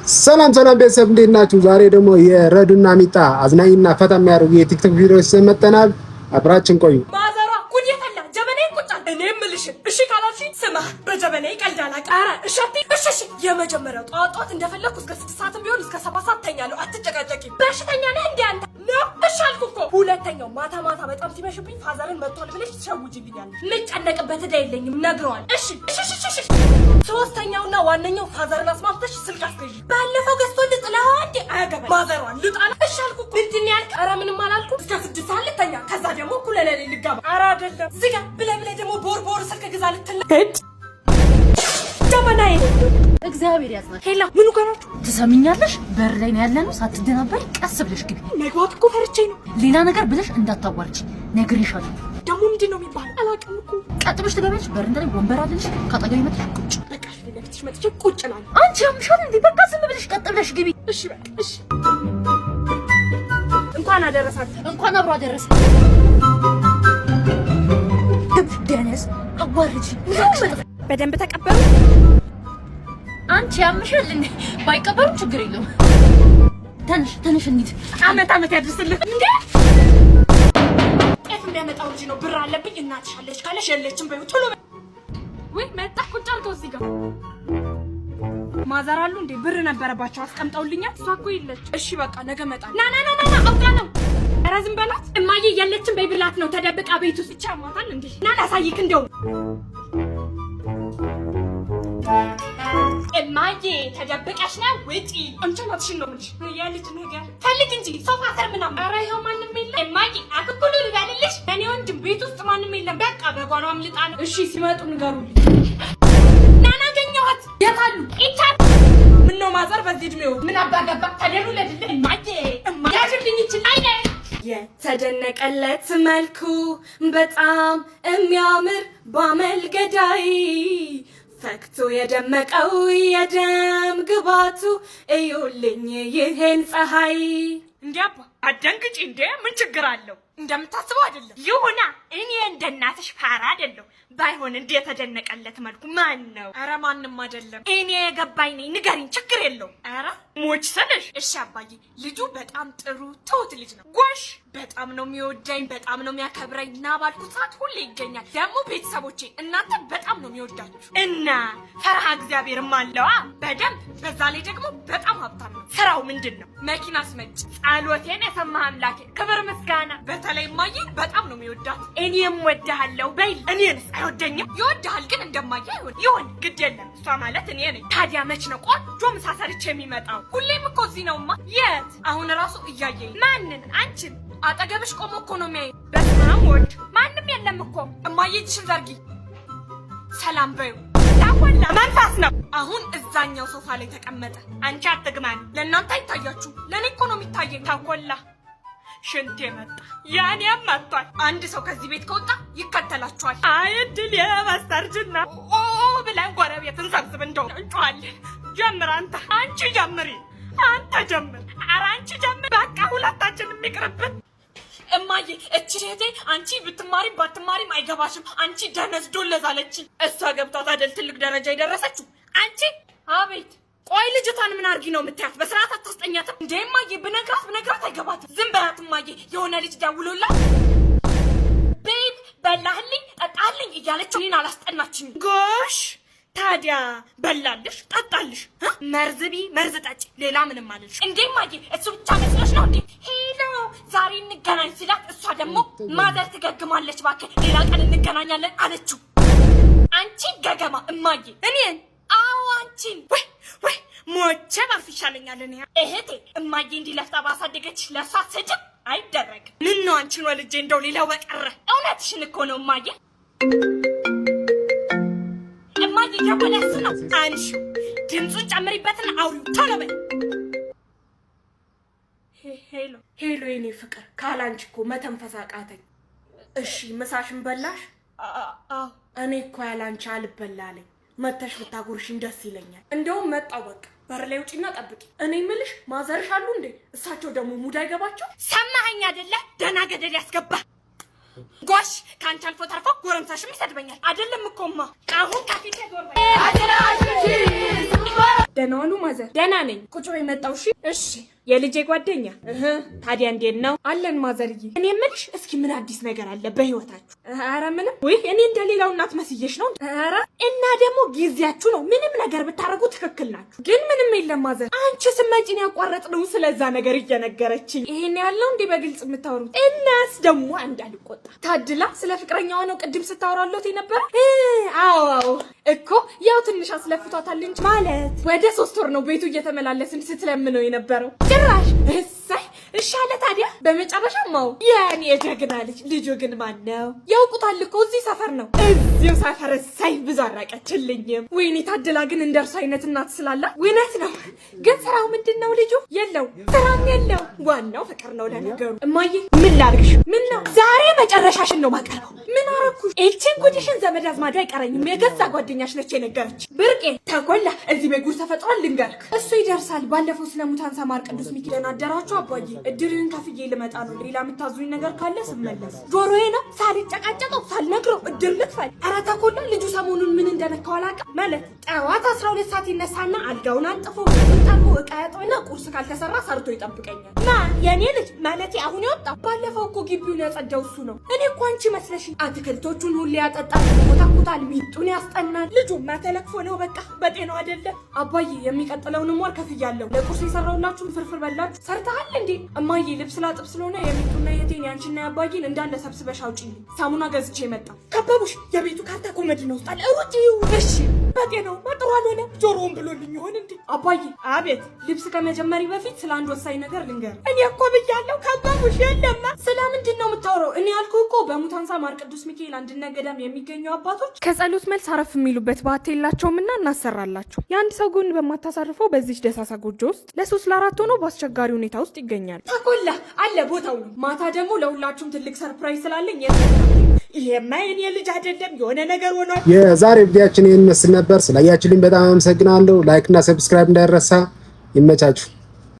ሰላም ቤተሰብ እንዴት ናችሁ? ዛሬ ደግሞ የረዱና ሚጣ አዝናኝና ፈታ የሚያደርጉ የቲክቶክ ቪዲዮዎች መጥተናል። አብራችን ቆዩ። ማዘሯ ጉድ የፈላ ጀበናዬ ቁጭ አለ። እኔ የምልሽ እሺ ካላልሽኝ ስማ፣ በጀበናዬ ቀልድ አላውቅም። ኧረ እሺ አትይ። እሺ የመጀመሪያው ጠዋት እንደፈለኩ እስከ 6 ሰዓትም ቢሆን እስከ 7 ሰዓት ተኛለሁ። አትጨቃጨቂ። በሽተኛ ነህ እንዴ አንተ? ነው እሺ አልኩ እኮ። ሁለተኛው ማታ በጣም ሲመሽብኝ ፋዘርን መጥቷል ብለሽ ትሸውጂልኛለሽ። ልጨነቅበት ዕዳ የለኝም ነግረዋል። እሺ። ሶስተኛውና ዋነኛው ፋዘርን አስማምተሽ ስልክ አስገዢ። ባለፈው ገዝቶልህ ጥላው አንዴ አያገባኝ። ማዘሯን ልጣላ። እሺ አልኩ እኮ። ምንድን ነው ያልከው? ኧረ ምንም አላልኩም። እስከ 6 ሰዓት ልተኛ፣ ከዛ ደግሞ እኩለ ሌሊት ልጋባ። ኧረ አይደለም ዝጋ ብለህ ደግሞ ቦር ስልክ ግዛ ልትል ጀበናዬ እግዚአብሔር ያጽናሽ። ሄላ ምኑ ጋር ናችሁ? ትሰሚኛለሽ? በር ላይ ነው ያለነው። ሳትደናበሪ ቀስ ብለሽ ግቢ። መግባት እኮ ፈርቼ ነው። ሌላ ነገር ብለሽ እንዳታዋርጂ ነግሬሻለሁ። ደግሞ ምንድን ነው የሚባለው? አላውቅም እኮ። ቀጥ ብለሽ ትገቢያለሽ። በረንዳ ላይ ወንበር አለልሽ። ካጠገቤ መጥተሽ ቁጭ። በቃ እሺ፣ ለፊትሽ መጥቼ ቁጭ እላለሁ። አንቺ ያምሻል እንዴ? በቃ ዝም ብለሽ ቀጥ ብለሽ ግቢ። እሺ በቃ እሺ። እንኳን አደረሳችሁ። እንኳን አብሮ አደረሰ። ደነስ አዋርጂ። በደንብ ተቀበሉ። አንቺ ያምሻል እንዴ? ባይቀበሩ ችግር የለውም። ተነሽ እንሂድ። አመት ያድርስልህ እንዴ? ጤፍ የሚያመጣው ልጅ ነው። ብር አለብኝ። እናትሽ አለች ካለሽ የለችም በይው። ቶሎ ወይ መጣ። ቁጭ አልከው እዚህ ጋር ማዘር አሉ እንዴ? ብር ነበረባቸው አስቀምጠውልኛል። እሷ እኮ የለች። እሺ በቃ ነገ እመጣለሁ። ና አውቃ ነው። ኧረ ዝም በላት። እማዬ የለችም በይ ብላት ነው ተደብቃ ቤት ውስጥ። ብቻ ማታል እንዴ? ና ላሳይክ እንደው እማዬ ተደብቀሽ ነው። ውጪ። አንቺ ናትሽን ነው የምልሽ። የልጅ ነገር ፈልግ እንጂ ሶፋ ስር ምናምን። ኧረ ይኸው ማንም የለም። እማዬ አክኩሉ ልበልልሽ። እኔ ወንድም ቤት ውስጥ ማንም የለም። በቃ በጓሮ አምልጣ ነው። እሺ ሲመጡ ንገሩልኝ። ናና አገኘኋት። የት አሉ? ኢቻት ምነው ማዘር በዚህ እድሜው ምን አባገባ ተደሉ ለድልህ። እማዬ ያሽልኝ ይችላል አይነ የተደነቀለት መልኩ በጣም የሚያምር ባመልገዳይ ፈክቶ የደመቀው የደም ግባቱ እዩልኝ ይሄን ፀሐይ። እንዴ አባ አደንግጪ እንዴ! ምን ችግር አለው? እንደምታስበው አይደለም። ይሁና እኔ እንደናትሽ ፋራ አይደለሁ። ባይሆን እንዴ የተደነቀለት መልኩ ማን ነው? ኧረ ማንም አይደለም። እኔ የገባኝ ነኝ። ንገሪኝ፣ ችግር የለውም። ኧረ ሞች ሰነሽ። እሺ አባዬ፣ ልጁ በጣም ጥሩ ትሁት ልጅ ነው። ጎሽ በጣም ነው የሚወደኝ፣ በጣም ነው የሚያከብረኝ እና ባልኩት ሰዓት ሁሌ ይገኛል። ደግሞ ቤተሰቦቼ እናንተ በጣም ነው የሚወዳችሁ እና ፈርሃ እግዚአብሔርም አለዋ በደንብ። በዛ ላይ ደግሞ በጣም ሀብታም ነው። ስራው ምንድን ነው? መኪና አስመጭ። ጸሎቴን የሰማህ አምላኬ ክብር ምስጋና። በተለይ እማዬ በጣም ነው የሚወዳት። እኔም ወድሃለሁ በይ። እኔንስ አይወደኝም? ይወድሃል ግን እንደማዬ ይሆን ግድ የለም። እሷ ማለት እኔ ነኝ። ታዲያ መች ነው ቆንጆ ምሳ ሰርቼ የሚመጣው? ሁሌም እኮ እዚህ ነውማ። የት? አሁን ራሱ እያየኝ። ማንን? አንቺን። አጠገብሽ ቆሞ እኮ ነው የሚያይ። በስመ አብ ወልድ። ማንም የለም እኮ። እማዬ እጅሽን ዘርጊ፣ ሰላም በዩ። ታወላ መንፋስ ነው። አሁን እዛኛው ሶፋ ላይ ተቀመጠ። አንቺ አትግማኝ። ለእናንተ አይታያችሁ፣ ለእኔ እኮ ነው የሚታየኝ። ታወላ ሽንቴ መጣ። ያኔም መጥቷል። አንድ ሰው ከዚህ ቤት ከወጣ ይከተላችኋል። አይ እድል የማስተርጅና ብለን ጎረቤትን ሰብስብ እንደው እንጮሃለን። ጀምር አንቺ ጀምሪ። አንተ ጀምር። ኧረ አንቺ ጀምር። በቃ ሁለታችን የሚቅርብን። እማዬ እቺ እህቴ አንቺ ብትማሪም ባትማሪም አይገባሽም። አንቺ ደነዝ ዶለዛለች። እሷ ገብታት አይደል ትልቅ ደረጃ የደረሰችው። አንቺ አቤት። ቆይ ልጅቷን ምን አርጊ ነው የምትያት? በስርዓት አታስጠኛትም እንዴ? እማዬ ብነግራት አይገባትም። ዝም በያት እማዬ። የሆነ ልጅ ደውሎላት ቤብ በላህልኝ ጠጣልኝ እያለች እኔን አላስጠናችኝ። ጎሽ ታዲያ በላልሽ ጠጣልሽ። መርዝ ጠጪ። ሌላ ምንም አልልሽ እንዴ እማዬ። እሱ ብቻ መስሎሽ ነው እንዴ? ሄሎ ዛሬ እንገናኝ ሲላት እሷ ደግሞ ማዘር ትገግማለች እባክህ ሌላ ቀን እንገናኛለን አለችው። አንቺ ገገማ እማዬ። እኔን? አዎ አንቺን። ወይ ሞቼ ባርፍ ይሻለኛል። እኔ እህቴ እማዬ እንዲለፍታ ባሳደገችሽ ለእሷ ስድብ አይደረግም። ምን ነው አንቺን ወልጄ እንደው ሌላው በቀረ። እውነትሽን እኮ ነው እማዬ። እማዬ ደወለ። እሱ ነው። አንሺው፣ ድምፁን ጨምሪበትና አውሪው ቶሎ በይ። ሄሎ የኔ ፍቅር፣ ካላንቺ እኮ መተንፈስ አቃተኝ። እሺ ምሳሽን በላሽ? አዎ። እኔ እኮ ያላንቺ አልበላለኝ። መተሽ ብታጎርሽኝ ደስ ይለኛል። እንደውም መጣው። በቃ በር ላይ ውጪና ጠብቂ። እኔ ምልሽ ማዘርሽ አሉ እንዴ? እሳቸው ደግሞ ሙድ አይገባቸው። ሰማኸኝ አይደለ? ደህና ገደል ያስገባ። ጎሽ ካንቺ አልፎ ተርፎ ጎረምሳሽም ይሰድበኛል አይደለም እኮማ። አሁን ካፊቴ ዞር ደህና ዋሉ ማዘር። ደህና ነኝ። ቁጭ በይ መጣሁ። እሺ የልጄ ጓደኛ ታዲያ እንዴት ነው? አለን ማዘርዬ። እኔ የምልሽ እስኪ ምን አዲስ ነገር አለ በህይወታችሁ? ኧረ ምንም። ወይ እኔ እንደሌላው እናት መስዬሽ ነው? ኧረ እና ደግሞ ጊዜያችሁ ነው። ምንም ነገር ብታረጉ ትክክል ናችሁ። ግን ምንም የለም ማዘር። አንቺ ስመጪን ያቋረጥነው ስለዛ ነገር እየነገረችኝ። ይሄን ያለው እንዴ በግልጽ የምታወሩት? እናስ ደግሞ እንዳልቆጣ ታድላ ስለ ፍቅረኛዋ ነው ቅድም ስታወራለት የነበረ? አዎ እኮ ያው ትንሽ አስለፍቷታል እንጂ ማለት ወደ 3 ወር ነው ቤቱ እየተመላለስን ስትለምነው የነበረው። ጭራሽ እሰይ እሻለ ታዲያ በመጨረሻማው የኔ ጀግና ልጁ ግን ማን ነው? ያውቁታል እኮ እዚህ ሰፈር ነው። እዚሁ ሰፈር እሰይ ብዙ አራቀችልኝም። ወይኔ ታድላ ግን እንደርሱ አይነት እናት ስላላት እውነት ነው። ግን ስራው ምንድነው? ልጁ የለው ስራም የለው። ዋናው ፍቅር ነው ለነገሩ። እማዬ ምን ላድርግሽ? ምን ነው ዛሬ መጨረሻሽን ነው ማቀረው። ምን አረኩሽ? እቺን ጉድሽን ዘመድ አዝማዱ አይቀረኝም። የገዛ ጓደኛሽ ነች የነገረች። ብርቄ ተኮላ እዚህ ቤት ጉድ ተፈጥሯል። ልንገርክ እሱ ይደርሳል። ባለፈው ስለሙታን ሰማር ቅዱስ ሚካኤል አደራችሁ አባዬ። እድልን ከፍዬ ልመጣ ነው። ሌላ የምታዙኝ ነገር ካለ ስመለስ። ጆሮዬ ነው ሳልጨቃጨቀው ሳልነግረው እድል ልትፈል። ኧረ ተኮላ ልጁ ሰሞኑን ምን እንደነካው አላውቅም። ማለት ጠዋት 12 ሰዓት ይነሳና አልጋውን አንጥፎ ጠርቦ እቃ ያጥብና ቁርስ ካልተሰራ ሰርቶ ይጠብቀኛል። የኔ ልጅ ማለቴ አሁን የወጣው ባለፈው እኮ ግቢውን ያጸዳው እሱ ነው። እኔ እኮ አንቺ መስለሽ አትክልቶቹን ሁሌ ያጠጣል፣ ይኮተኩታል፣ ሚጡን ያስጠናል። ልጁ ማተለክፎ ነው በቃ በጤናው አይደለም። አባዬ የሚቀጥለውንም ወር ከፍያለሁ። ለቁርስ የሰራውላችሁን ፍርፍር በላችሁ? ሰርተሃል እንዴ? እማዬ ልብስ ላጥብ ስለሆነ የሚጡና የቴን ያንቺና ያባዬን እንዳለ ሰብስበሽ አውጪልኝ። ሳሙና ገዝቼ መጣ። ከበቡሽ የቤቱ ካርታ ኮመድ ነው ውስጥ አለ። ሩጪው። እሺ በጤናው ጥሩ አልሆነ ጆሮውን ብሎልኝ ይሆን እንዴ? አባዬ አቤት። ልብስ ከመጀመሪ በፊት ስለ አንድ ወሳኝ ነገር ልንገር። እኔ እኮ ብያለሁ ከበቡሽ የለማ። ስለምንድን ነው የምታወራው? እኔ ያልኩህ እኮ በሙታን ሰማር ቅዱስ ሚካኤል አንድነት ገዳም የሚገኙ አባቶች ከጸሎት መልስ አረፍ የሚሉበት ባት የላቸውምና እናሰራላቸው። የአንድ ሰው ጎን በማታሳርፈው በዚች ደሳሳ ጎጆ ውስጥ ለ3 ለ4 ሆኖ በአስቸጋሪ ሁኔታ ውስጥ ይገኛል። ተኮላ አለ ቦታው ነው። ማታ ደግሞ ለሁላችሁም ትልቅ ሰርፕራይዝ ስላለኝ ይሄማ የኔ ልጅ አይደለም የሆነ ነገር ሆኗል። የዛሬ ቪዲዮአችን ይሄን መስል ነበር። ስላያችሁልኝ በጣም አመሰግናለሁ። ላይክ እና ሰብስክራይብ እንዳይረሳ። ይመቻችሁ።